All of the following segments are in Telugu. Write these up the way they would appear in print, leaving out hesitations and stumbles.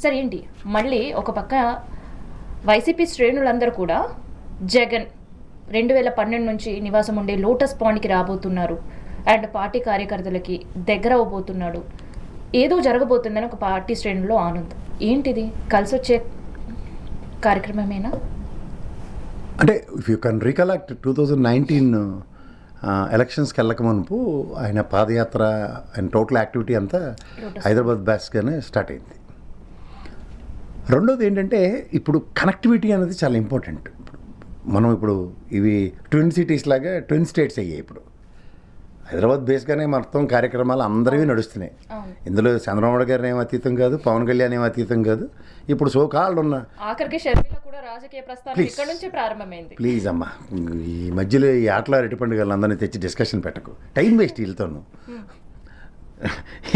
సరే ఏంటి మళ్ళీ ఒక పక్క వైసీపీ శ్రేణులందరూ కూడా జగన్ 2012 నుంచి నివాసం ఉండే లోటస్ పాండ్కి రాబోతున్నారు అండ్ పార్టీ కార్యకర్తలకి దగ్గర అవ్వబోతున్నాడు, ఏదో జరగబోతుందని ఒక పార్టీ శ్రేణుల్లో ఆనందం. ఏంటిది కలిసి వచ్చే కార్యక్రమమేనా? అంటే ఇఫ్ యూ కెన్ రికలెక్ట్ 2019 ఎలక్షన్స్కి వెళ్ళక మునుపు ఆయన పాదయాత్ర, ఆయన టోటల్ యాక్టివిటీ అంతా హైదరాబాద్ బేస్గానే స్టార్ట్ అయింది. రెండోది ఏంటంటే ఇప్పుడు కనెక్టివిటీ అనేది చాలా ఇంపార్టెంట్. మనం ఇప్పుడు ఇవి ట్విన్ సిటీస్ లాగా ట్విన్ స్టేట్స్ అయ్యాయి. ఇప్పుడు హైదరాబాద్ బేస్గానే మొత్తం కార్యక్రమాలు అందరివి నడుస్తున్నాయి. ఇందులో చంద్రబాబు గారిని ఏం అతీతం కాదు, పవన్ కళ్యాణ్ ఏం అతీతం కాదు. ఇప్పుడు సో కాళ్ళు ఉన్న ఆఖరికి షర్మిల కూడా రాజకీయ ప్రస్థానం ఇక్కడ నుంచి ప్రారంభమైంది. ప్లీజ్ అమ్మా, ఈ మధ్యలో ఈ ఆటల అరటి పండుగలు అందరినీ తెచ్చి డిస్కషన్ పెట్టకు, టైం వేస్ట్ వీళ్ళతోను.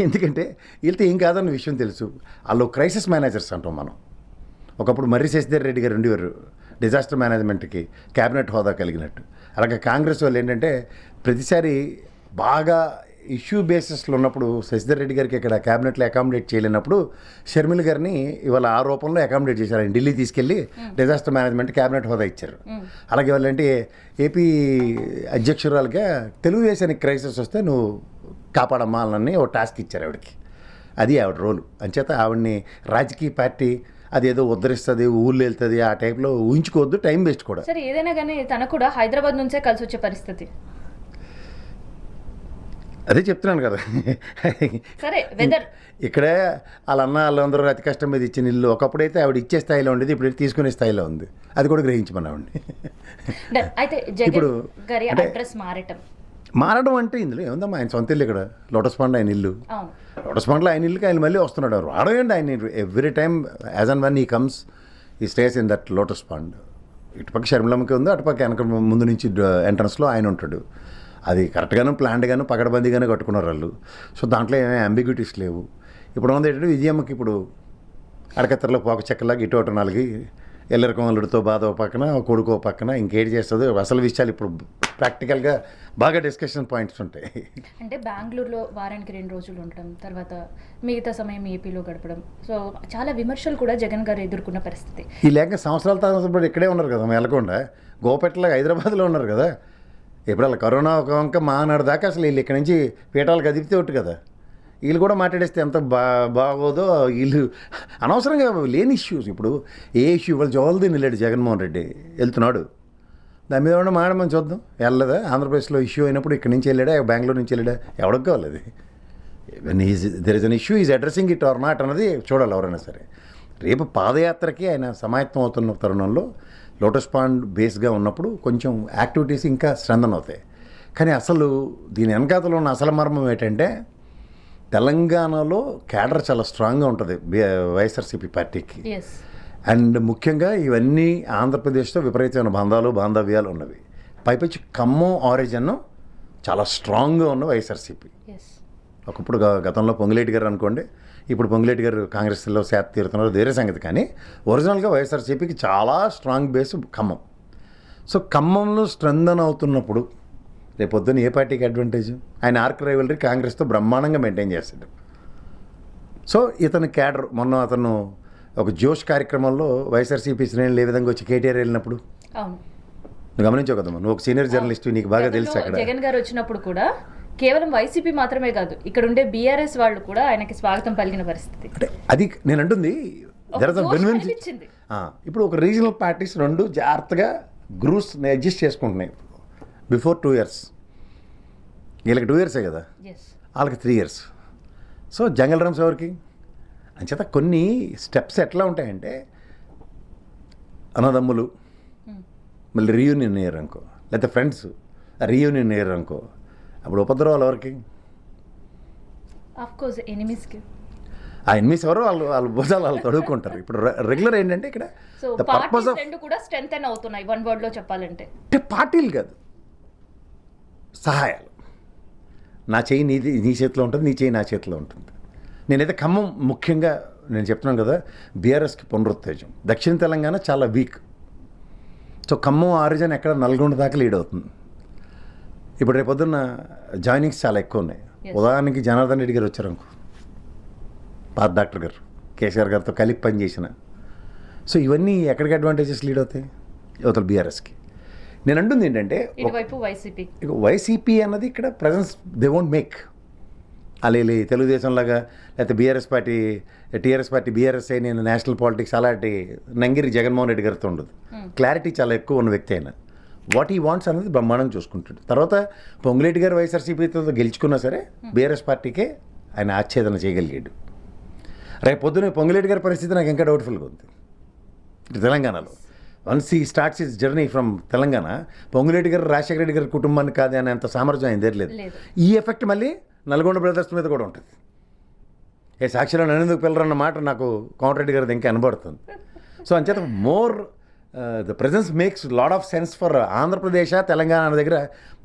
ఎందుకంటే వీళ్ళతో ఏం కాదన్న విషయం తెలుసు. వాళ్ళు క్రైసిస్ మేనేజర్స్ అంటాం మనం. ఒకప్పుడు మర్రి శశిధర్ రెడ్డి గారు ఉండేవారు డిజాస్టర్ మేనేజ్మెంట్కి క్యాబినెట్ హోదా కలిగినట్టు. అలాగే కాంగ్రెస్ వాళ్ళు ఏంటంటే ప్రతిసారి బాగా ఇష్యూ బేసిస్లో ఉన్నప్పుడు శశిధర్ రెడ్డి గారికి ఇక్కడ క్యాబినెట్లో అకామిడేట్ చేయలేనప్పుడు షర్మిల గారిని ఇవాళ ఆ రూపంలో అకామిడేట్ చేశారు. ఆయన ఢిల్లీ తీసుకెళ్ళి డిజాస్టర్ మేనేజ్మెంట్ క్యాబినెట్ హోదా ఇచ్చారు. అలాగే వాళ్ళంటే ఏపీ అధ్యక్షురాలుగా తెలుగుదేశానికి క్రైసిస్ వస్తే నువ్వు కాపాడమ్మా అని ఓ టాస్క్ ఇచ్చారు ఆవిడకి. అది ఆవిడ రోలు. అంచేత ఆవిడని రాజకీయ పార్టీ అదేదో ఉద్ధరిస్తుంది, ఊళ్ళో వెళ్తుంది ఆ టైప్లో ఊహించుకోవద్దు, టైం వేస్ట్ కూడా. సరే ఏదైనా కానీ తనకు కూడా హైదరాబాద్ నుంచే కలిసి వచ్చే పరిస్థితి. అదే చెప్తున్నాను కదా. సరే వెదర్ ఇక్కడే వాళ్ళందరూ అతి కష్టం మీద ఇచ్చిన ఇల్లు ఒకప్పుడైతే ఆవిడ ఇచ్చే స్థాయిలో ఉండేది, ఇప్పుడు తీసుకునే స్థాయిలో ఉంది. అది కూడా గ్రహించమన్నామండి. అయితే జగన్ గారి అడ్రస్ మారటం అంటే ఇందులో ఏముందమ్మా, ఆయన సొంత ఇల్లు ఇక్కడ లోటస్ పాండ్ ఆయన ఇల్లు. లోటస్ పాండ్లో ఆయన ఇల్లుకి ఆయన మళ్ళీ వస్తున్నాడు. రావడం ఏంటి ఆయన every time as and when he comes he stays in that lotus pond. ఇటుపక్క షర్మిలమ్మకి ఉంది, అటుపక్క వెనక ముందు నుంచి ఎంట్రన్స్లో ఆయన ఉంటాడు. అది కరెక్ట్గాను ప్లాన్డ్గాను పకడ్బందీగానే కట్టుకున్నారు వాళ్ళు. సో దాంట్లో ఏమీ అంబిగ్యూటీస్ లేవు. ఇప్పుడు ఉంది ఏంటంటే విజయమ్మకి ఇప్పుడు అడకత్తరలో పోక చెక్కలాగా ఇటు ఒకటి నాలుగు ఎల్లరికం అల్లుడితో బాధ ఒక పక్కన, కొడుకో పక్కన, ఇంకేటి చేస్తుందో అసలు విషయాలు ఇప్పుడు ప్రాక్టికల్గా బాగా డిస్కషన్ పాయింట్స్ ఉంటాయి. అంటే బెంగళూరులో వారానికి 2 రోజులు ఉండడం, తర్వాత మిగతా సమయం ఏపీలో గడపడం. సో చాలా విమర్శలు కూడా జగన్ గారు ఎదుర్కొన్న పరిస్థితి. ఈ లేక సంవత్సరాల తర్వాత ఇక్కడే ఉన్నారు కదా, వెళ్ళకుండా గోపెట్ల హైదరాబాద్లో ఉన్నారు కదా. ఇప్పుడు అలా కరోనా ఒక వంక మానాడు దాకా అసలు వీళ్ళు ఇక్కడ నుంచి పీఠాలకు అదిపితే ఒకటి కదా. వీళ్ళు కూడా మాట్లాడేస్తే ఎంత బాగోదో. వీళ్ళు అనవసరంగా లేని ఇష్యూస్. ఇప్పుడు ఏ ఇష్యూ వాళ్ళు జోల్ది నిల్లాడు జగన్మోహన్ రెడ్డి, వెళ్తున్నాడు. దాని మీద కూడా మాడమని చూద్దాం. వెళ్ళదా ఆంధ్రప్రదేశ్లో ఇష్యూ అయినప్పుడు ఇక్కడి నుంచి వెళ్ళాడా, బెంగళూరు నుంచి వెళ్ళాడా, ఎవరికి కావాలి అది. There is an issue is addressing it or not అన్నది చూడాలి ఎవరైనా సరే. రేపు పాదయాత్రకి ఆయన సమాయత్తం అవుతున్న తరుణంలో లోటస్ పాండ్ బేస్గా ఉన్నప్పుడు కొంచెం యాక్టివిటీస్ ఇంకా స్ట్రెంథన్ అవుతాయి. కానీ అసలు దీని వెనకాతలో ఉన్న అసలు మర్మం ఏంటంటే తెలంగాణలో క్యాడర్ చాలా స్ట్రాంగ్గా ఉంటుంది వైఎస్ఆర్సీపీ పార్టీకి. అండ్ ముఖ్యంగా ఇవన్నీ ఆంధ్రప్రదేశ్తో విపరీతమైన బాంధవ్యాలు ఉన్నవి. పైపచ్చి ఖమ్మం ఆరిజిన్ చాలా స్ట్రాంగ్గా ఉన్న వైఎస్ఆర్సీపీ. ఒకప్పుడు గతంలో పొంగులేటి గారు అనుకోండి, ఇప్పుడు పొంగులేటి గారు కాంగ్రెస్లో శాత తీరుతున్నారు, వేరే సంగతి. కానీ ఒరిజినల్గా వైఎస్ఆర్సీపీకి చాలా స్ట్రాంగ్ బేస్ ఖమ్మం. సో ఖమ్మంలో స్ట్రెంథన్ అవుతున్నప్పుడు రేపొద్దున ఏ పార్టీకి అడ్వాంటేజ్? ఆయన ఆర్క్ రైవలరీ కాంగ్రెస్తో బ్రహ్మాండంగా మెయింటైన్ చేస్తాడు. సో ఇతని క్యాడర్ మొన్న అతను ఒక జోష్ కార్యక్రమంలో వైఎస్ఆర్సీపీ శ్రేణులు ఏ విధంగా వచ్చి కేటీఆర్ వెళ్ళినప్పుడు నువ్వు గమనించావు కదమ్మా, నువ్వు ఒక సీనియర్ జర్నలిస్ట్, నీకు బాగా తెలుసు. అక్కడ జగన్ గారు వచ్చినప్పుడు కూడా కేవలం వైసీపీ మాత్రమే కాదు, ఇక్కడ ఉండే బీఆర్ఎస్ వాళ్ళు కూడా ఆయనకి స్వాగతం పలికిన పరిస్థితి. అంటే అది నేను అంటుంది. ఇప్పుడు ఒక రీజనల్ పార్టీస్ రెండు జాగ్రత్తగా గ్రూప్స్ అడ్జస్ట్ చేసుకుంటున్నాయి. బిఫోర్ 2 years, వీళ్ళకి 2 years కదా, వాళ్ళకి 3 years. సో జంగల్ డ్రమ్స్ ఎవరికి అంచేత కొన్ని స్టెప్స్ ఎట్లా ఉంటాయంటే అన్నదమ్ములు మళ్ళీ రీయూనియన్ అయ్యారు అనుకో, లేకపోతే ఫ్రెండ్స్ రీయూనియన్ అయ్యారు అనుకో, అప్పుడు ఉపద్రవాలు ఎవరికి? ఆ ఎనిమిస్ ఎవరు వాళ్ళ భుజాలు వాళ్ళు తడుకుంటారు. ఇప్పుడు రెగ్యులర్ ఏంటంటే ఇక్కడ పర్పస్ కూడా స్ట్రెంథెన్ అవుతున్నాయి. వన్ వర్డ్లో చెప్పాలంటే పార్టీలు కాదు, సహాయాలు. నా చేయి నీ చేతిలో ఉంటుంది, నీ చేయి నా చేతిలో ఉంటుంది. నేనైతే ఖమ్మం ముఖ్యంగా నేను చెప్తున్నాను కదా, బీఆర్ఎస్కి పునరుత్తేజం. దక్షిణ తెలంగాణ చాలా వీక్. సో ఖమ్మం ఆరిజిన్ ఎక్కడ నల్గొండ దాకా లీడ్ అవుతుంది. ఇప్పుడు రేపొద్దున్న జాయినింగ్స్ చాలా ఎక్కువ ఉన్నాయి. ఉదాహరణకి జనార్దన్ రెడ్డి గారు వచ్చారు అనుకో, పాత డాక్టర్ గారు కేసీఆర్ గారితో కలిపి పనిచేసిన. సో ఇవన్నీ ఎక్కడికి అడ్వాంటేజెస్ లీడ్ అవుతాయి? యువతల బీఆర్ఎస్కి. నేను అంటుంది ఏంటంటే ఇటువైపు వైసీపీ వైసీపీ అన్నది ఇక్కడ ప్రజెన్స్ దే వోంట్ మేక్. అలేలి తెలుగుదేశం లాగా లేకపోతే టీఆర్ఎస్ పార్టీ బీఆర్ఎస్ అయి నేను నేషనల్ పాలిటిక్స్ అలాంటి నంగిరి జగన్మోహన్ రెడ్డి గారితో ఉండదు. క్లారిటీ చాలా ఎక్కువ ఉన్న వ్యక్తి అయినా వాట్ ఈ వాంట్స్ అనేది బ్రహ్మాండంగా చూసుకుంటాడు. తర్వాత పొంగులేటి గారు వైఎస్ఆర్సీపీతో గెలుచుకున్నా సరే బీఆర్ఎస్ పార్టీకే ఆయన ఆచ్ఛేదన చేయగలిగాడు. రేపు పొద్దున పొంగులేటి గారి పరిస్థితి నాకు ఇంకా డౌట్ఫుల్గా ఉంది తెలంగాణలో. వన్స్ ఈ starts is journey from Telangana, Ponguleti గారు రాజశేఖర రెడ్డి గారి కుటుంబానికి కాదు అనే అంత సామర్థ్యం ఆయన దగ్గర లేదు. ఈ ఎఫెక్ట్ మళ్ళీ నల్గొండ బ్రదర్స్ మీద కూడా ఉంటుంది. సాక్షిలో నన్ను పిల్లరన్న మాట నాకు కోమటిరెడ్డి గారిది ఇంకా కనబడుతుంది. సో అంచేత more the presence makes lot of sense for Andhra Pradesh Telangana దగ్గర.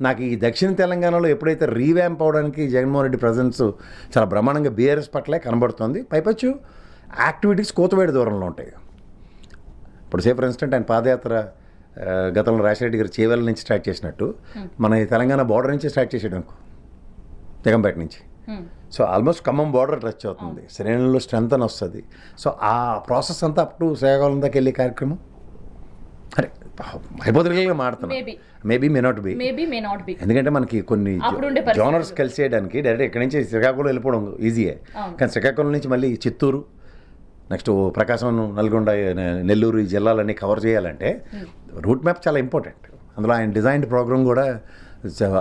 నాకు ఈ దక్షిణ తెలంగాణలో ఎప్పుడైతే రీవ్యాంప్ అవడానికి జగన్మోహన్ రెడ్డి ప్రజెన్స్ చాలా బ్రహ్మాండంగా బీఆర్ఎస్ పట్లే కనబడుతుంది. పైపచ్చు యాక్టివిటీస్ కోతవేడి దూరంలో ఉంటాయి. ఇప్పుడు ఫర్ ఇన్స్టెంట్ ఆయన పాదయాత్ర గతంలో రాజశేఖర గారు చేవెళ్ళ నుంచి స్టార్ట్ చేసినట్టు మన ఈ తెలంగాణ బార్డర్ నుంచి స్టార్ట్ చేసాడు అనుకో, జగంపేట నుంచి. So almost Khammam border touch అవుతుంది, శ్రేణుల్లో స్ట్రెంత్ అని వస్తుంది. సో ఆ ప్రాసెస్ అంతా అప్ టు శ్రీకాకుళం దాకా వెళ్ళే కార్యక్రమం అరే హైపోథెటికల్గా మాడుతున్నాను. మేబీ మే నాట్ బి, ఎందుకంటే మనకి కొన్ని జోనర్స్ కలిసేయడానికి డైరెక్ట్ ఇక్కడి నుంచి శ్రీకాకుళం వెళ్ళిపోవడం ఈజీయే. కానీ శ్రీకాకుళం నుంచి మళ్ళీ చిత్తూరు, నెక్స్ట్ ప్రకాశం, నల్గొండ, నెల్లూరు ఈ జిల్లాలన్నీ కవర్ చేయాలంటే రూట్ మ్యాప్ చాలా ఇంపార్టెంట్. అందులో ఆయన డిజైన్డ్ ప్రోగ్రామ్ కూడా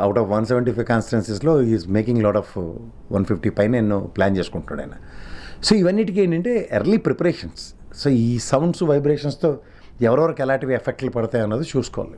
అవుట్ ఆఫ్ 175 కాన్స్టిట్యున్సీస్లో ఈజ్ మేకింగ్ లాట్ ఆఫ్ 150 పైన ఎన్నో ప్లాన్ చేసుకుంటున్నాడు ఆయన. సో ఇవన్నిటికీ ఏంటంటే ఎర్లీ ప్రిపరేషన్స్. సో ఈ సౌండ్స్ వైబ్రేషన్స్తో ఎవరెవరికి ఎలాంటివి ఎఫెక్ట్లు పడతాయి అన్నది చూసుకోవాలి.